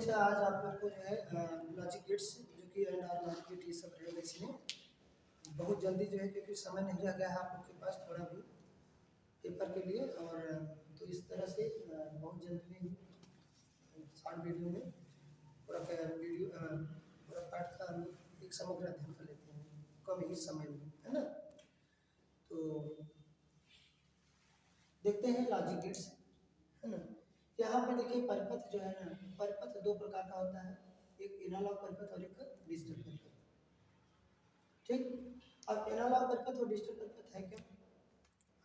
अच्छा आज आप लोग को जो है लॉजिक गेट्स जो कि एंड आर लॉजिक गेट ये सब रहेगा इसमें बहुत जल्दी जो है क्योंकि समय नहीं रह गया है आप लोग के पास थोड़ा भी पेपर के लिए और तो इस तरह से बहुत जल्दी में शॉर्ट वीडियो में पूरा वीडियो पूरा पाठ का हम लोग एक समग्र अध्ययन कर लेते हैं कम ही समय में, है ना। तो देखते हैं लॉजिक गेट्स, है ना। यहाँ पे देखिए परिपथ जो है ना, परिपथ दो प्रकार का होता है, एक एनालॉग परिपथ और एक डिजिटल परिपथ। ठीक, अब एनालॉग परिपथ और डिजिटल परिपथ है क्या,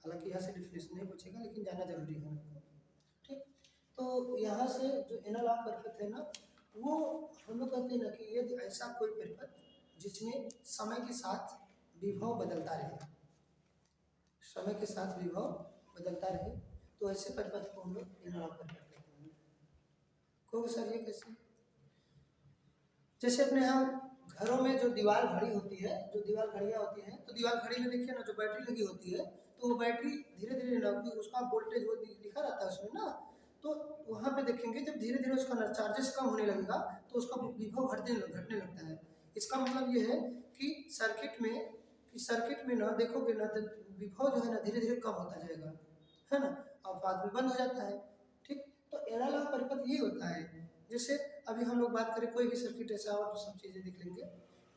हालांकि यहाँ से डिफिनेशन नहीं पूछेगा लेकिन जानना जरूरी है हमको। ठीक, तो यहाँ से जो एनालॉग परिपथ है ना, वो हम लोग कहते हैं ना कि यदि ऐसा कोई परिपथ जिसमें समय के साथ विभव बदलता रहे, समय के साथ विभव बदलता रहे, तो ऐसे परिपथ को हम लोग एनालॉग परिपथ कहते हैं। को सर ये कैसे, जैसे अपने यहाँ घरों में जो दीवार घड़ी होती है, जो दीवार घड़ियाँ होती हैं, तो दीवार घड़ी में देखिए ना जो बैटरी लगी होती है, तो वो बैटरी धीरे धीरे ना उसका वोल्टेज वो लिखा रहता है उसमें ना, तो वहाँ पे देखेंगे जब धीरे धीरे उसका चार्जेस कम होने लगेगा तो उसका विभव घटने लगता है। इसका मतलब ये है कि सर्किट में ना देखोगे ना तो विभव जो है ना धीरे धीरे कम होता जाएगा, है ना, और बाद में बंद हो जाता है। ठीक, तो एनालॉग परिपथ ये होता है। जैसे अभी हम लोग बात करें कोई भी सर्किट ऐसा और सब चीज़ें देख लेंगे,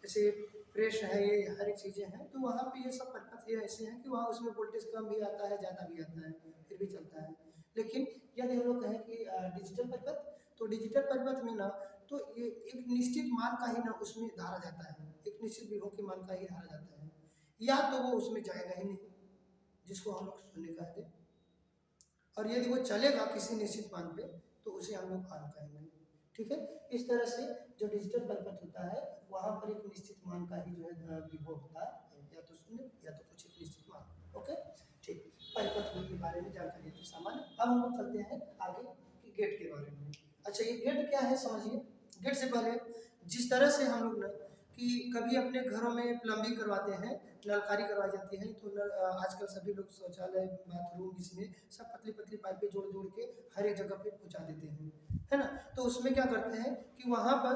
जैसे प्रेस है, ये हर एक चीज़ें हैं, तो वहाँ पे ये सब परिपथ ये ऐसे हैं कि वहाँ उसमें वोल्टेज कम भी आता है, ज़्यादा भी आता है, फिर भी चलता है। लेकिन यदि हम लोग कहें कि डिजिटल परिपथ, तो डिजिटल परिपथ में ना तो ये एक निश्चित मान का ही ना उसमें धारा जाता है, एक निश्चित विभव के मान का ही धारा जाता है, या तो वो उसमें जाएगा ही नहीं जिसको हम लोग शून्य कहते हैं, और यदि वो चलेगा किसी निश्चित मान पे तो उसे हम लोग ऑन कहेंगे। ठीक है, इस तरह से जो डिजिटल परिपथ होता है वहाँ पर एक निश्चित मान का ही जो है विभव होता है, या तो शून्य या तो कुछ एक निश्चित मान। ओके, ठीक, परिपथ के बारे में जानकारी थी सामान्य। अब हम लोग चलते हैं आगे कि गेट के बारे में। अच्छा, ये गेट क्या है समझिए। गेट से पहले जिस तरह से हम लोग कि कभी अपने घरों में प्लम्बिंग करवाते हैं, नलकारी करवाई जाती है, तो आजकल सभी लोग शौचालय बाथरूम इसमें सब पतली पतली पाइपें जोड़ जोड़ के हर एक जगह पे पहुंचा देते हैं, है ना। तो उसमें क्या करते हैं कि वहाँ पर,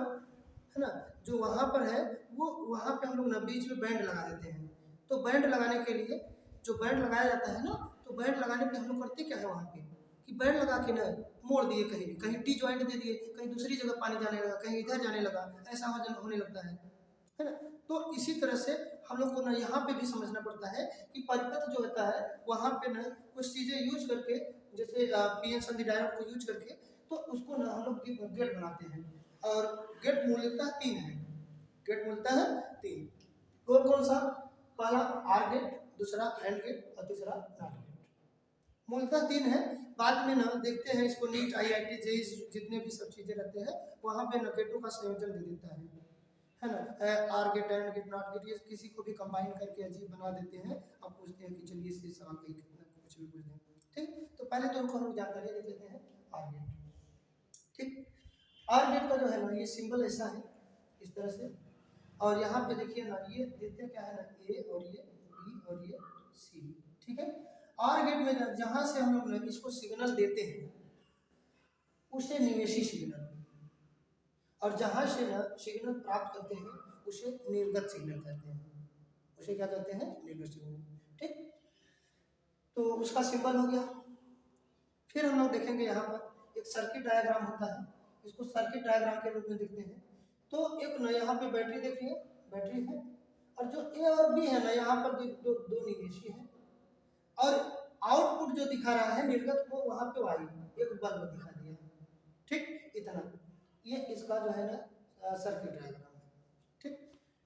है ना, जो वहाँ पर है वो वहाँ पे हम लोग ना बीच में बैंड लगा देते हैं। तो बैंड लगाने के लिए जो बैंड लगाया जाता है ना, तो बैंड लगाने पे हम लोग करते क्या है वहाँ पे कि बैंड लगा के ना मोड़ दिए, कहीं भी कहीं टी ज्वाइंट दे दिए, कहीं दूसरी जगह पानी जाने लगा, कहीं इधर जाने लगा, ऐसा होने लगता है ना। तो इसी तरह से हम लोग को ना यहाँ पे भी समझना पड़ता है कि परिपथ जो होता है वहाँ पे ना कुछ चीज़ें यूज करके, जैसे पीएन संधि डायोड को यूज करके, तो उसको ना हम लोग गेट बनाते हैं। और गेट मूलतः तीन है, गेट मूलतः है तीन। कौन कौन सा, पहला आर गेट, दूसरा एंड गेट और तीसरा नॉट गेट। मूलतः तीन है, बाद में ना देखते हैं इसको नीट IIT JEE जितने भी सब चीज़ें रहते हैं वहाँ पे ना गेटों का संयोजन दे देता है ना। Or gate, and gate, not gate, ये किसी को भी कंबाइन करके अजीब बना देते हैं। अब पूछते हैं कि चलिए इससे सवाल कहीं कितना कुछ भी पूछ दें। ठीक, तो पहले तो उनको हम जानकारी देख लेते हैं आर गेट। ठीक, आर गेट का जो है ना ये सिंबल ऐसा है इस तरह से, और यहाँ पे देखिए ना ये देते क्या है ना ए और ये बी और ये सी। ठीक है, आर गेट में जहाँ से हम लोग इसको सिग्नल देते हैं उसे निवेशी सिग्नल, और जहाँ से ना सिग्नल प्राप्त करते हैं उसे निर्गत सिग्नल कहते हैं। उसे क्या कहते हैं, निर्गत सिग्नल। ठीक, तो उसका सिंबल हो गया। फिर हम लोग देखेंगे यहाँ पर एक सर्किट डायग्राम होता है, इसको सर्किट डायग्राम के रूप में देखते हैं। तो एक ना यहाँ पे बैटरी देखिए, बैटरी है, और जो ए और बी है ना यहाँ पर दो निवेशी है, और आउटपुट जो दिखा रहा है निर्गत को वहाँ पे वाई एक बल्ब दिखा दिया। ठीक, इतना ये इसका जो है ना सर्किट डायग्राम है। ठीक,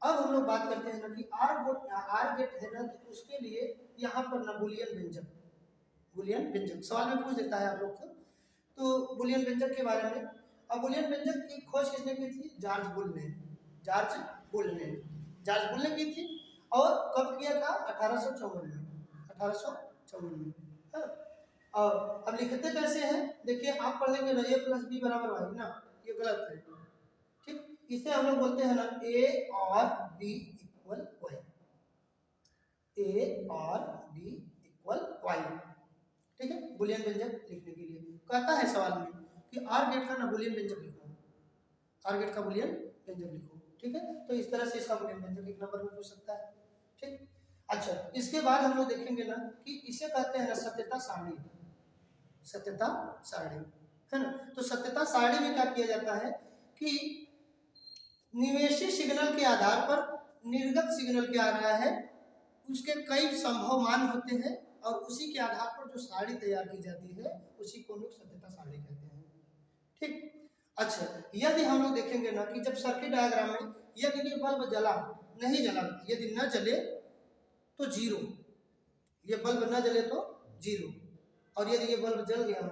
अब हम लोग बात करते हैं ना कि आर गेट है ना, तो उसके लिए यहाँ पर ना बुलियन व्यंजक, बुलियन व्यंजक सवाल में पूछ देता है आप लोग को, तो बुलियन व्यंजक के बारे में। अब बुलियन व्यंजक की खोज किसने की थी, जॉर्ज बुल ने, जॉर्ज बुल ने की थी। और कब किया था, 1854 में, 1854 में। हाँ, और अब लिखते कैसे हैं देखिए, आप पढ़ेंगे ना a + b = y ना, ये गलत है। ठीक, इसे हम लोग बोलते हैं ना a और b = y, a और b = y। ठीक है, बुलियन व्यंजक लिखने के लिए कहता है सवाल में कि आर गेट का ना बुलियन व्यंजक लिखो। आर गेट का बुलियन व्यंजक लिखो। ठीक है, तो इस तरह से इसका बुलियन व्यंजक एक नंबर में पूछ सकता है। ठीक, अच्छा इसके बाद हम लोग देखेंगे ना कि इसे कहते हैं ना सत्यता सारणी। सत्यता सारणी है ना, तो सत्यता सारणी में क्या किया जाता है कि निवेशी सिग्नल के आधार पर निर्गत सिग्नल क्या आ रहा है, उसके कई संभव मान होते हैं और उसी के आधार पर जो सारणी तैयार की जाती है उसी को लोग सत्यता सारणी कहते हैं। ठीक, अच्छा यदि हम लोग देखेंगे ना कि जब सर्किट डायग्राम में यदि ये बल्ब जला नहीं जला, यदि न जले तो जीरो, ये बल्ब न जले तो जीरो, और यदि ये बल्ब जल गया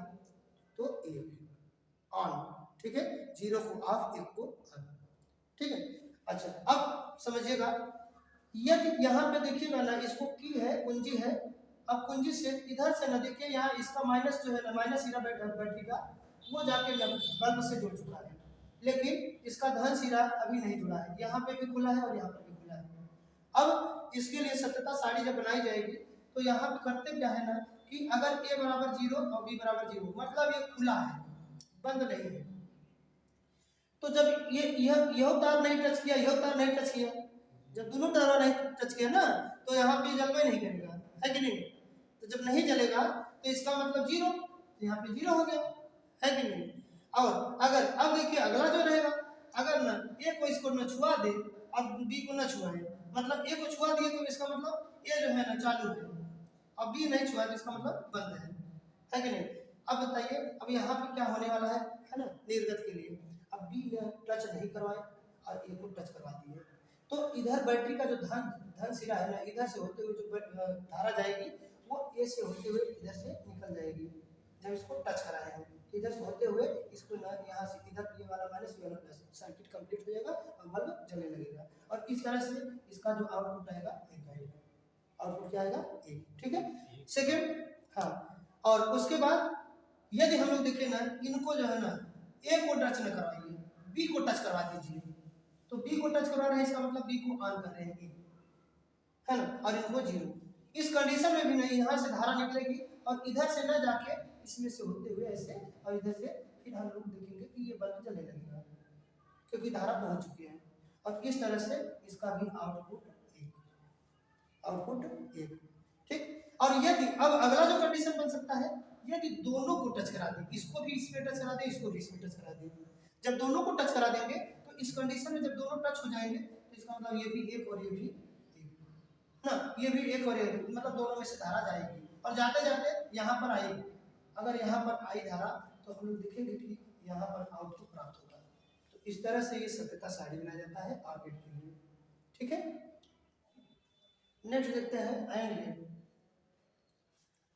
तो एक ऑन। ठीक है, जीरो को ऑफ, एक को ऑन। ठीक है, अच्छा अब समझिएगा यदि यहाँ पे देखिएगा ना इसको की है कुंजी है, अब कुंजी से इधर से ना देखिए यहाँ इसका माइनस जो है ना माइनस सिरा बैटरी का वो जाके बल्ब से जुड़ चुका है, लेकिन इसका धन सिरा अभी नहीं जुड़ा है, यहाँ पे भी खुला है और यहाँ पे भी खुला है। अब इसके लिए सत्यता सारणी जब बनाई जाएगी तो यहाँ पे करते क्या है ना कि अगर a बराबर 0 और b बराबर 0 मतलब ये खुला है बंद नहीं है, तो जब यह तार नहीं टच किया, यह तार नहीं टच किया, जब दोनों तार नहीं टच किया ना तो यहाँ पे जलवा नहीं करेगा, है कि नहीं, तो जब नहीं जलेगा तो इसका मतलब 0, तो यहाँ पे 0 हो गया, है कि नहीं। और अगर अब देखिए अगला जो रहेगा, अगर ना a को इसको न छुआ दे और b को न छुआए, मतलब a को छुआ दिए तो इसका मतलब a जो है ना चालू है और b नहीं छुआ तो इसका मतलब बंद है कि नहीं। अब बताइए अब यहाँ पे क्या होने वाला है ना, निर्गत के लिए अब b ने टच नहीं करवाए और a को टच करवा दिए, तो इधर बैटरी का जो धन सिरा है ना इधर से होते हुए जो धारा जाएगी वो a से होते हुए इधर से निकल जाएगी, जब इसको टच कराए हैं इधर से होते हुए इसको यहाँ से इधर ये वाला माइनस ये वाला प्लस, सर्किट कंप्लीट हो जाएगा और बल्ब जलने लगेगा, और इस तरह से इसका जो आउटपुट आएगा एक आएगा, आउटपुट क्या आएगा एक। ठीक है, सेकंड हाँ, और उसके बाद यदि हम लोग देखें ना इनको जो है ना a को टच न करवाइए, b को टच करवा दीजिए, तो b को टच करवा रहे हैं इसका मतलब b को ऑन कर रहे हैं है ना, और इनको 0, इस कंडीशन में भी नहीं यहाँ से धारा निकलेगी और इधर से न जाके इसमें से होते हुए ऐसे और इधर से फिर हम लोग देखेंगे कि ये बल्ब जलने लगेगा क्योंकि धारा पहुंच चुकी है, और इस तरह से इसका भी आउटपुट एक। ठीक, और यदि अब अगला जो कंडीशन बन सकता है यदि दोनों को टच करा दें, इसको भी इसमें टच करा दें इसको भी इसमें टच करा दें, जब दोनों को टच करा देंगे तो इस कंडीशन में जब दोनों टच हो जाएंगे तो इसका मतलब ये भी एक और ये भी ना, ये भी एक और ये भी, मतलब दोनों में से धारा जाएगी और जाते जाते यहाँ पर आएगी, अगर यहाँ पर आई धारा तो हम लोग देखेंगे कि यहाँ पर आउटपुट प्राप्त होगा, तो इस तरह से ये सत्यता सारणी बनाया जाता है आर गेट के लिए। ठीक है, नेक्स्ट देखते हैं एंड गेट।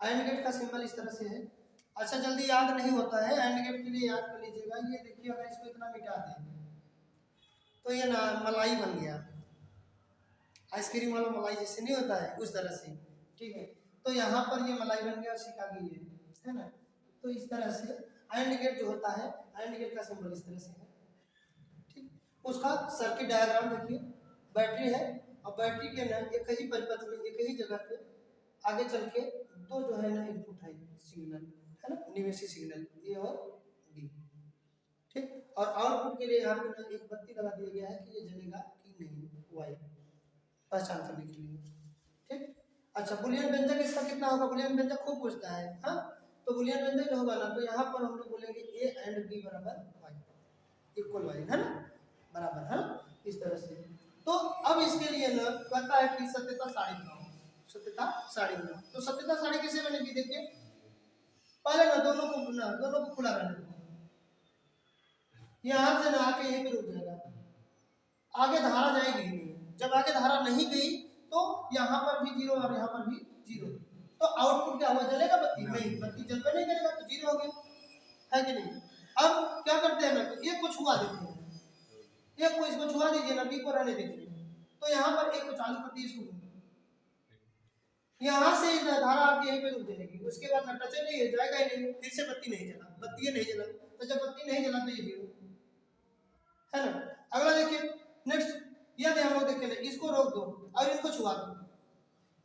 एंड गेट का सिंबल इस तरह से है, अच्छा जल्दी याद नहीं होता है, एंड गेट के लिए याद कर लीजिएगा, ये देखिए अगर इसको इतना मिटा दें तो ये ना मलाई बन गया, आइसक्रीम वाला मलाई जैसे नहीं होता है उस तरह से। ठीक है, तो यहाँ पर ये मलाई बन गया और सिका गई है ना, तो इस तरह से एंड गेट जो होता है एंड गेट का सिंबल इस तरह से है। ठीक, उसका सर्किट डायग्राम देखिए, बैटरी है और बैटरी के ना एक ही परिपथ में एक ही जगह पे आगे चल के दो जो है ना इनपुट है सिग्नल है ना, निवेशी सिग्नल ए और बी। ठीक, और आउटपुट के लिए यहाँ पे ना एक बत्ती लगा दिया गया है कि ये जलेगा कि नहीं, वाई पहचान करने के लिए। ठीक, अच्छा बुलियन व्यंजक इसका कितना होगा, बुलियन व्यंजक खूब पूछता है हाँ, तो बुलियन व्यंजक जो होगा ना तो यहाँ पर हम लोग बोलेंगे ए एंड बी बराबर वाई, इक्वल वाई है ना, बराबर है ना, इस तरह से। तो अब इसके लिए ना कहता है कि सत्यता सारणी बनाओ, सत्यता सारणी बनाओ, तो सत्यता सारणी कैसे बनेगी देखिए, पहले ना दोनों को खुला रहने दो, यहाँ से ना आके यहीं पे रुक जाएगा, आगे धारा जाएगी ही नहीं, जब आगे धारा नहीं गई तो यहाँ पर भी 0 और यहाँ पर भी 0, तो आउटपुट क्या हुआ, जलेगा बत्ती नहीं, बत्ती जलवे नहीं करेगा तो 0 हो गया, है कि नहीं। अब क्या करते हैं ना, एक को छुआ देते हैं, एक को इसको छुआ दीजिए ना, बी को रहने दीजिए, तो यहाँ पर एक को चालू कर दिए इसको, यहाँ से धारा आके यहीं पे रुक जाएगी, उसके बाद ना टच नहीं जाएगा ही नहीं, फिर से बत्ती नहीं जला, बत्ती नहीं जला, तो जब बत्ती नहीं जला तो ये 0 है ना। अगला देखिए नेक्स्ट, यदि हम लोग देखें इसको रोक दो और इनको छुआ दो,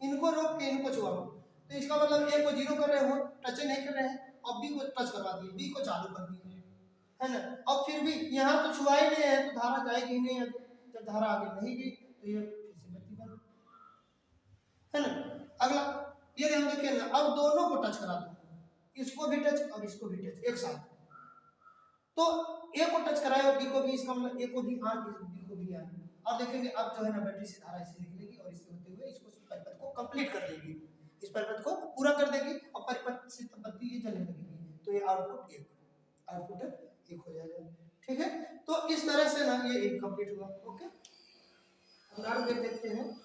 इनको रोक के इनको छुआ दो, तो इसका मतलब ए को 0 कर रहे हो, टच नहीं कर रहे हैं, और बी को टच करवा दिए, बी को चालू कर दिए, है ना। और फिर भी यहाँ तो छुआ ही नहीं है तो धारा जाएगी ही नहीं आगे, जब धारा आगे नहीं गई तो ये फिर से बत्ती बंद, है ना। अगला ये हम देखें ना, अब दोनों को टच करा दो, इसको भी टच और इसको भी टच एक साथ, तो ए को टच कराए और बी को भी, इसका मतलब ए को भी ऑन बी को भी ऑन, और देखेंगे अब जो है ना बैटरी से धारा ऐसे निकलेगी और इससे होते हुए इसको परिपथ को कंप्लीट कर देगी, इस परिपथ को पूरा कर देगी और परिपथ से बत्ती ये जलने लगेगी, तो ये आउटपुट एक हो जाएगा। ठीक है, तो इस तरह से ना ये एक कंप्लीट हुआ। ओके, अब नाट गेट देखते हैं।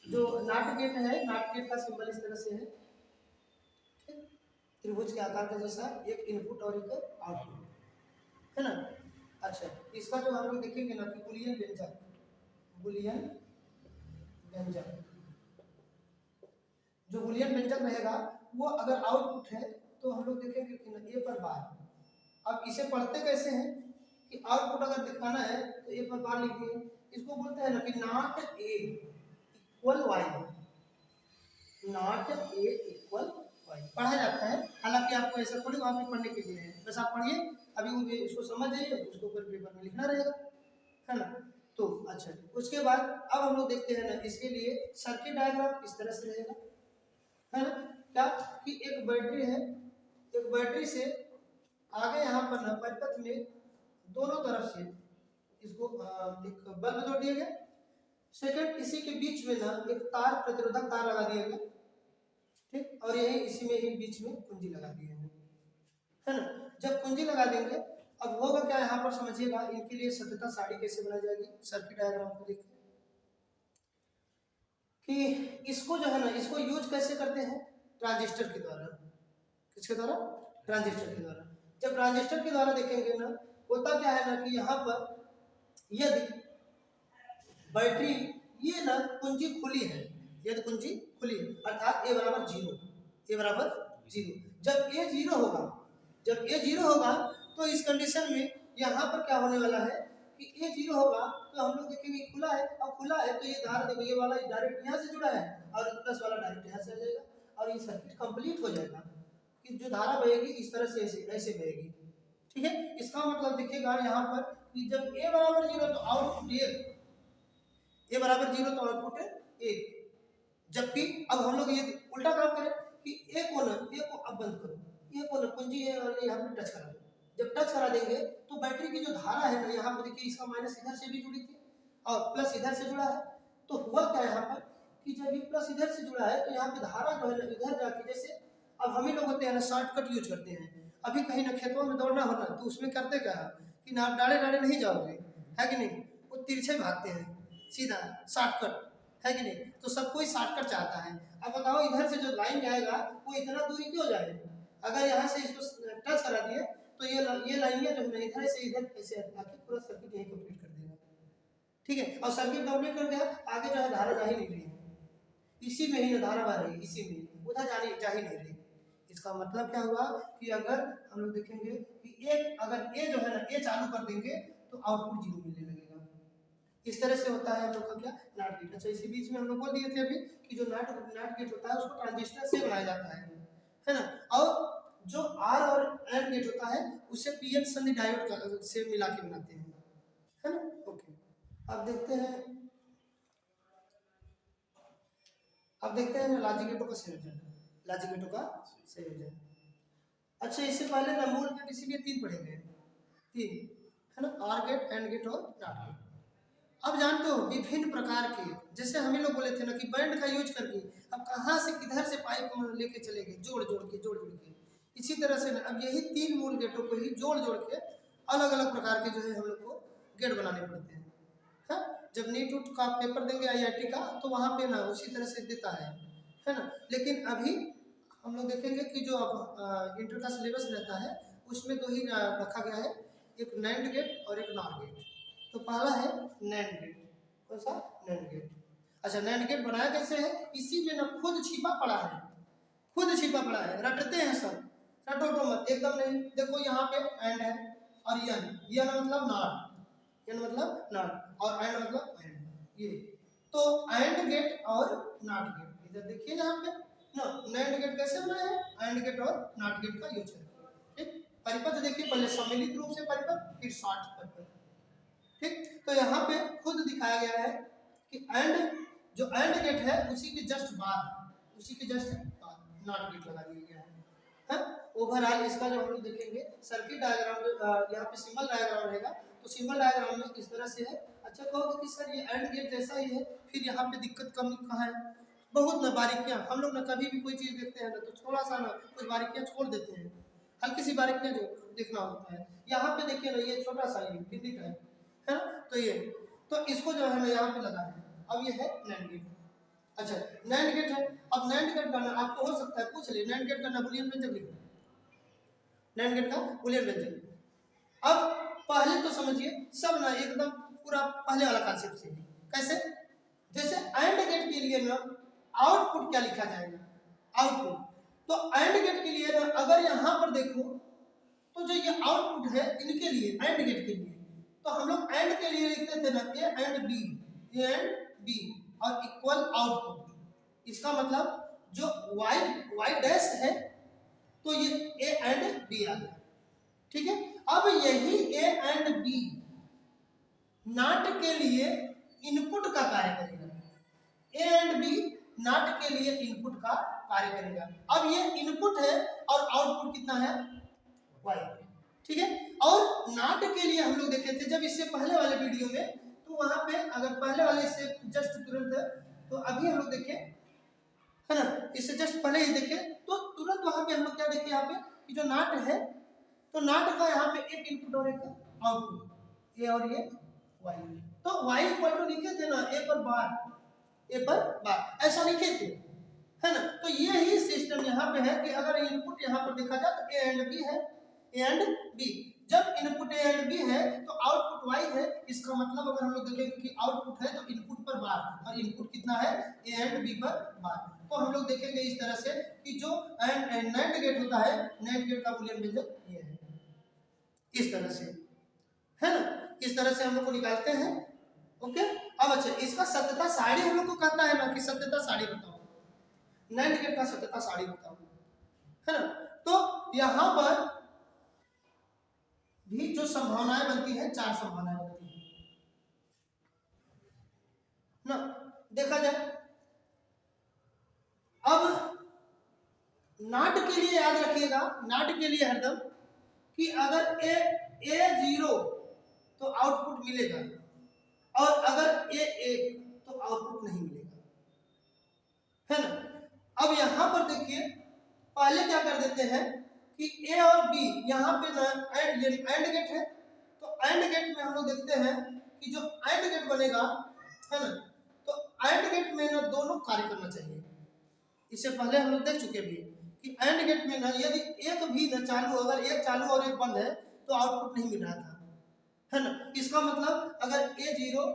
जो नाट गेट है, नाट गेट का सिंबल इस तरह से है, त्रिभुज के आकार का जैसा, एक इनपुट और एक आउटपुट, है ना। अच्छा, इसका जो हम लोग देखेंगे ना कि बुलियन व्यंजक, बुलियन व्यंजक, जो बुलियन व्यंजक रहेगा वो अगर आउटपुट है तो हम लोग देखेंगे कि ए पर बार। अब इसे पढ़ते कैसे हैं कि आउटपुट अगर दिखाना है तो ए पर बार लिखिए, इसको बोलते हैं ना कि not A equal Y, not A equal Y पढ़ा जाता है। हालांकि आपको ऐसा थोड़ी वहां पे पढ़ने के लिए है, बस आप पढ़िए, अभी मुझे इसको समझ जाइए, उसको फिर पेपर में लिखना रहेगा, है ना। तो अच्छा, उसके बाद अब हम लोग देखते हैं ना, इसके लिए सर्किट डायग्राम इस तरह से रहेगा, है ना। क्या कि एक बैटरी है, एक बैटरी से आगे यहाँ पर ना परिपथ में दोनों तरफ से इसको एक बल्ब जोड़ दिया गया, सेकंड इसी के बीच में ना एक तार, प्रतिरोधक तार लगा दिया गया, ठीक, और यही इसी में ही बीच में कुंजी लगा दी है ना। जब कुंजी लगा देंगे अब होगा क्या, यहाँ पर समझिएगा, इनके लिए सत्यता साड़ी कैसे बनाई जाएगी। सर्किट डायग्राम को देखिए कि इसको जो है ना, इसको यूज कैसे करते हैं, ट्रांजिस्टर के द्वारा। किसके द्वारा? ट्रांजिस्टर के द्वारा। जब ट्रांजिस्टर के द्वारा देखेंगे ना, होता क्या है ना कि यहाँ पर यदि बैटरी ये ना कुंजी खुली है, यदि कुंजी खुली है अर्थात ए बराबर जीरो, ए बराबर जीरो, जब ए जीरो होगा, जब ए जीरो होगा तो इस कंडीशन में यहाँ पर क्या होने वाला है कि ए जीरो होगा तो हम लोग देखेंगे खुला है, अब खुला है तो ये धारा देखो, ये वाला डायरेक्ट यहाँ से जुड़ा है और प्लस वाला डायरेक्ट यहाँ से आ जाएगा और ये सर्किट कंप्लीट हो जाएगा कि जो धारा बहेगी इस तरह से ऐसे बहेगी। ठीक है, इसका मतलब देखिएगा यहाँ पर कि जब ए बराबर जीरो तो आउटपुट एक, ए बराबर जीरो तो आउटपुट एक, जबकि अब हम लोग ये उल्टा काम करें कि ए को ना, ए को अब बंद करो, ए को ना कुंजी है और यहाँ पे टच करा दो, जब टच करा देंगे तो बैटरी की जो धारा है ना, यहाँ पर देखिए इसका माइनस इधर से भी जुड़ी थी और प्लस इधर से जुड़ा है, तो हुआ क्या यहाँ पर कि जब ये प्लस इधर से जुड़ा है तो यहाँ पे धारा जो है ना इधर जाके, जैसे अब हम ही लोग होते हैं ना शॉर्टकट यूज करते हैं, अभी कहीं ना खेतों में दौड़ना होना तो उसमें करते क्या कि ना आप डाले डाले नहीं जाओगे, है कि नहीं, वो तिरछे भागते हैं सीधा शॉर्टकट, है कि नहीं, तो सब कोई शॉर्टकट चाहता है। अब बताओ इधर से जो लाइन जाएगा वो इतना दूरी क्यों जाए, अगर यहाँ से इसको टच करा दिए तो ये लाइनियाँ जो है इधर से इधर ऐसे आके पूरा सर्किट यही कंप्लीट कर देगा। ठीक है, और सर्किट कंप्लीट कर गया, आगे जो है धारा जा ही नहीं रही है, इसी में ही धारा बह रही है, इसी में, उधर जा ही नहीं रही। इसका मतलब क्या हुआ कि अगर हम लोग देखेंगे कि एक अगर ए जो है ना ए चालू कर देंगे तो आउटपुट जीरो मिलने लगेगा। इस तरह से होता है हम लोग का क्या, नाट गेट। अच्छा, इसी बीच में हम लोग बोल दिए थे अभी कि जो नाट गेट होता है उसको ट्रांजिस्टर से बनाया जाता है ना, और जो आर और एंड गेट होता है उसे पीएन संधि डायोड से मिला के बनाते हैं, है ना। ओके, अब देखते हैं ना लॉजिक गेटों का संयोजन, लॉजिक गेटों का संयोजन। अच्छा, इससे पहले ना मूल गेट इसीलिए तीन पढ़े गए, तीन, है ना, आर गेट, एंड गेट और नॉट गेट। अब जानते हो विभिन्न प्रकार के, जैसे हम ही लोग बोले थे ना कि बैंड का यूज करके अब कहाँ से किधर से पाइप लेके चले गए जोड़ जोड़ के, इसी तरह से ना अब यही तीन मूल गेटों को ही जोड़ के अलग अलग प्रकार के जो है हम लोग को गेट बनाने पड़ते हैं। हाँ, जब नीट उट का पेपर देंगे IIT का तो वहाँ पे ना उसी तरह से देता है ना। लेकिन अभी हम लोग देखेंगे कि जो अब इंटर का सिलेबस रहता है उसमें दो ही रखा गया है, एक नैंड गेट और एक नॉर गेट। तो पहला है नैंड गेट, कौन सा, नैंड गेट। अच्छा, नैंड गेट बनाया कैसे है, इसी में ना खुद छिपा पड़ा है, रटते हैं सब, रटो तो मत एकदम नहीं। देखो यहाँ पे एंड है और यन मतलब नॉट, यन मतलब नॉट और एंड मतलब एंड, ये तो एंड गेट और नॉट गेट। इधर देखिए यहाँ पे ना नैंड गेट कैसे बनाया है, एंड गेट और नॉट गेट का यूज करके, ठीक। परिपथ देखिए, पहले सम्मिलित रूप से परिपथ, फिर शॉर्ट परिपथ। ठीक, तो यहाँ पे खुद दिखाया गया है कि एंड, जो एंड गेट है उसी के जस्ट बाद, उसी के जस्ट बाद नॉट गेट लगा दिया गया है। ओवरऑल इसका जब हम लोग देखेंगे सर्किट डायग्राम, जो यहाँ पे सिंबल डायग्राम रहेगा, तो सिंबल डायग्राम में इस तरह से है। अच्छा कहोगे कि सर ये एंड गेट जैसा ही है, फिर यहाँ पे दिक्कत कमी कहाँ है? बहुत ना बारीकियाँ, हम लोग ना कभी भी कोई चीज़ देखते हैं ना तो थोड़ा सा ना कुछ बारीकियाँ छोड़ देते हैं, हल्की सी बारीकियाँ जो देखना होता है। यहाँ पे देखिए ना, ये छोटा सा ये बिंदी का है ना, तो ये, तो इसको जो है ना यहाँ पे लगा है। अब ये है नैंड गेट। अच्छा नैंड गेट है, अब नैंड गेट करना आपको हो सकता है पूछ ले, नैंड गेट करना बूलियन व्यंजक लिखो, नैंड गेट का बूलियन व्यंजक। अब पहले तो समझिए सब ना एकदम पूरा पहले वाला कॉन्सेप्ट से, कैसे? जैसे एंड गेट के लिए ना आउटपुट क्या लिखा जाएगा, आउटपुट। तो एंड गेट के लिए ना अगर यहाँ पर देखो तो जो ये आउटपुट है इनके लिए, एंड गेट के लिए, तो हम लोग एंड के लिए लिखते थे ना A and B, A and B और इक्वल आउटपुट। इसका मतलब जो वाई डैश है तो ये ए एंड बी आ गया, ठीक है। अब यही ए एंड बी नॉट के लिए इनपुट का कार्य करेगा, ए एंड बी नॉट के लिए इनपुट का कार्य करेगा। अब ये इनपुट है और आउटपुट कितना है, वाई, ठीक है। और नॉट के लिए हम लोग देखे थे जब इससे पहले वाले वीडियो में, तो वहां पे अगर पहले वाले से जस्ट तुरंत, तो अभी हम लोग देखे है ना, इससे जस्ट पहले ही देखे तो तुरंत वहां पे हम लोग क्या देखे, यहाँ पे कि जो नॉट है, तो नॉट का यहाँ पे एक इनपुट और एक आउटपुट, ए और ये वाई। तो वाई इक्वल टू लिखे थे ना ए पर बार, ए पर बार, ऐसा लिखे थे, है ना। तो ये ही सिस्टम यहाँ पे है कि अगर इनपुट यहाँ पर देखा जाए तो ए एंड बी है, ए एंड बी। जब इनपुट ए एंड बी है तो आउटपुट वाई है। इसका मतलब अगर हम लोग देखें कि आउटपुट है तो इनपुट पर बार, और इनपुट कितना है, ए एंड बी पर बार। तो हम लोग देखेंगे इस तरह से कि जो नैंड गेट होता है, नैंड गेट का बूलियन व्यंजक ये है, इस तरह से, है ना, इस तरह से हम लोग को निकालते हैं। ओके, अब अच्छा इसका सत्यता सारणी हम लोग को कहता है ना कि सत्यता सारणी बताओ, नैंड गेट का सत्यता सारणी बताओ, है ना। तो यहाँ पर भी जो संभावनाएं बनती है, 4 संभावनाएं बनती है ना, देखा जाए। अब नॉट के लिए याद रखिएगा, नॉट के लिए हरदम कि अगर ए 0 तो आउटपुट मिलेगा, और अगर ए 1 तो आउटपुट नहीं मिलेगा, है ना। अब यहां पर देखिए पहले क्या कर देते हैं कि ए और बी यहाँ पे ना एंड गेट है, तो एंड गेट में हम लोग देखते हैं कि जो एंड गेट बनेगा, है ना, तो एंड गेट में ना दोनों कार्य करना चाहिए। इससे पहले हम लोग देख चुके भी कि एंड गेट में ना यदि एक भी ना चालू, अगर एक चालू और एक बंद है तो आउटपुट नहीं मिल रहा था, है ना। इसका मतलब अगर ए 0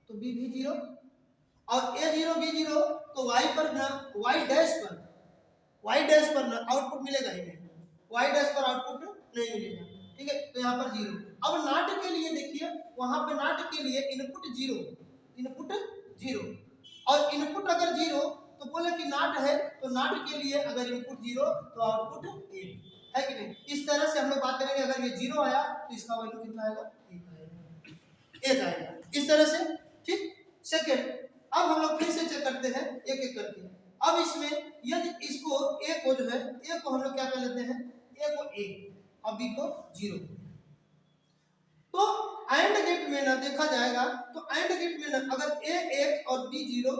तो बी भी 0, और ए 0 बी 0 तो वाई पर ना, वाई डैश पर ना आउटपुट मिलेगा ही नहीं, वाई डैश पर आउटपुट नहीं मिलेगा, ठीक है। तो यहाँ पर 0। अब नॉट के लिए देखिए, वहां पे नॉट के लिए इनपुट 0, इनपुट 0, और इनपुट अगर 0 तो बोले कि नॉट है, तो नॉट के लिए अगर इनपुट 0 तो आउटपुट 1 है कि नहीं। इस तरह से हम लोग बात करेंगे, अगर ये 0 आया तो इसका वैल्यू कितना आएगा, 1 आएगा, इस तरह से, ठीक। सेकेंड, अब हम लोग फिर से चेक करते हैं एक एक करके। अब इसमें यदि इसको ए को जो है, ए को हम लोग क्या कर लेते हैं, ए को 1 और बी को 0, तो एंड गेट में ना देखा जाएगा, तो एंड गेट में ना अगर ए 1 और बी 0,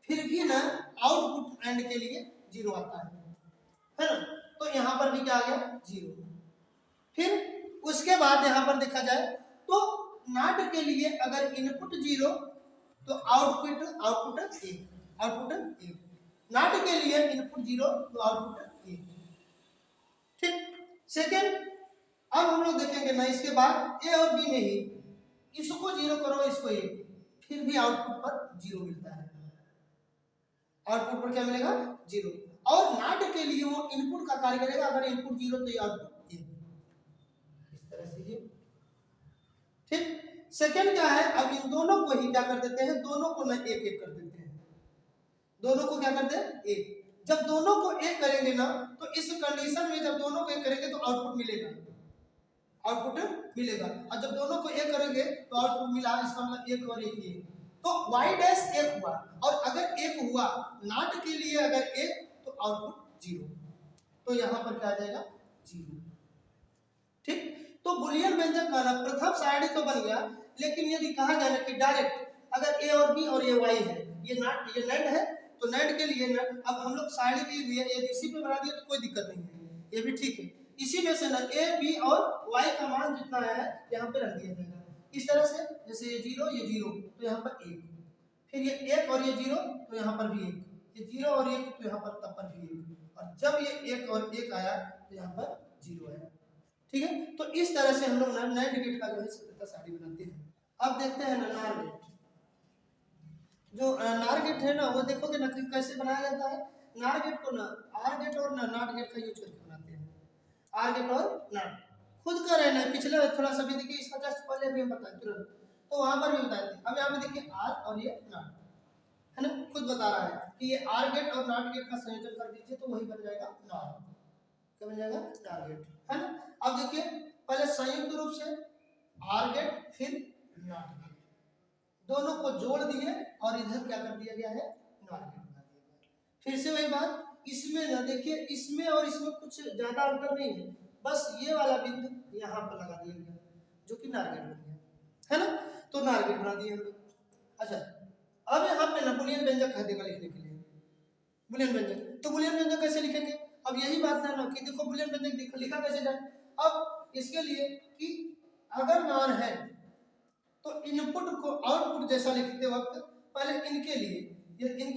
फिर भी ना आउटपुट एंड के लिए 0 आता है ना। तो यहाँ पर भी क्या आ गया, 0। फिर उसके बाद यहाँ पर देखा जाए तो नॉट के लिए अगर इनपुट 0 तो आउटपुट 1, आउटपुट 1। नॉट के लिए इनपुट 0 तो आउटपुट 1, ठीक। सेकेंड, अब हम लोग देखेंगे ना इसके बाद ए और बी में ही इसको 0 करो, इसको 1, फिर भी आउटपुट पर 0 मिलता है, आउटपुट पर क्या मिलेगा, 0। और नॉट के लिए वो इनपुट का कार्य करेगा, अगर इनपुट 0 तो ये आउटपुट 1, इस तरह से ये, ठीक। सेकेंड क्या है, अब इन दोनों को ही क्या कर देते हैं, दोनों को ना 1 1 कर देते हैं, दोनों को क्या करते हैं 1। जब दोनों को एक करेंगे ना तो इस कंडीशन में जब दोनों को एक करेंगे तो आउटपुट मिलेगा, आउटपुट मिलेगा। और जब दोनों को एक करेंगे तो आउटपुट मिला, इसका मतलब एक और एक ये, तो y डैश एक हुआ। और अगर एक हुआ नॉट के लिए अगर एक तो आउटपुट जीरो, तो यहां पर क्या आ जाएगा जीरो। ठीक, तो बुलियन व्यंजक का ना प्रथम सारणी तो बन गया, लेकिन यदि कहा जाए ना कि डायरेक्ट अगर a और b और ये y है, ये नॉट ये नैंड है, तो नैंड के लिए ना अब हम लोग सारणी के लिए यदि इसी पे बना दिया तो कोई दिक्कत नहीं है, ये भी ठीक है। इसी में से ना a b और y का मान जितना है यहाँ पे रख दिया जाएगा इस तरह से, जैसे ये जीरो तो यहाँ पर एक, फिर ये एक और ये जीरो तो यहाँ पर भी एक, ये जीरो और एक तो यहाँ पर तब पर भी एक, और जब ये एक और एक आया तो यहाँ पर जीरो आया। ठीक है, तो इस तरह से हम लोग नैंड गेट का जो है सत्यता सारणी बनाते हैं। अब देखते हैं ना नार गेट। जो नार गेट है ना वो देखोगे ना कैसे बनाया जाता है। नार गेट को ना आर गेट और ना नॉट गेट का यूज करके बनाते हैं, आर गेट और नॉट। खुद कर रहे हैं पिछले थोड़ा सा भी देखिए, इसका जस्ट पहले भी हम बताए तुरंत, तो वहां पर भी बताए थे। अब यहाँ पे देखिए आर और ये नॉट है ना, खुद बता रहा है कि ये आर गेट और नॉट गेट का संयोजन कर दीजिए तो वही बन जाएगा नार, क्या बन जाएगा नार गेट, है ना। अब देखिए पहले संयुक्त रूप से आर गेट फिर नॉट गेट, दोनों को जोड़ दिए और इधर क्या कर दिया गया है नॉट गेट बना दिया गया। फिर से वही बात, इसमें ना देखिए इसमें और इसमें कुछ ज्यादा अंतर नहीं है, बस ये वाला बिंदु यहाँ पर लगा दिया गया जो कि नार गेट बन गया, है ना। तो नार गेट बना दिए हम लोग। अच्छा, अब यहाँ पे ना बुलियन व्यंजक कह देगा लिखने के लिए, बुलियन व्यंजक, तो बुलियन व्यंजक कैसे लिखेंगे। अब यही बात है ना कि देखो बुलियन व्यंजक लिखा कैसे जाए। अब इसके लिए कि अगर नार है तो इनपुट को आउटपुट जैसा लिखते वक्त पहले इनके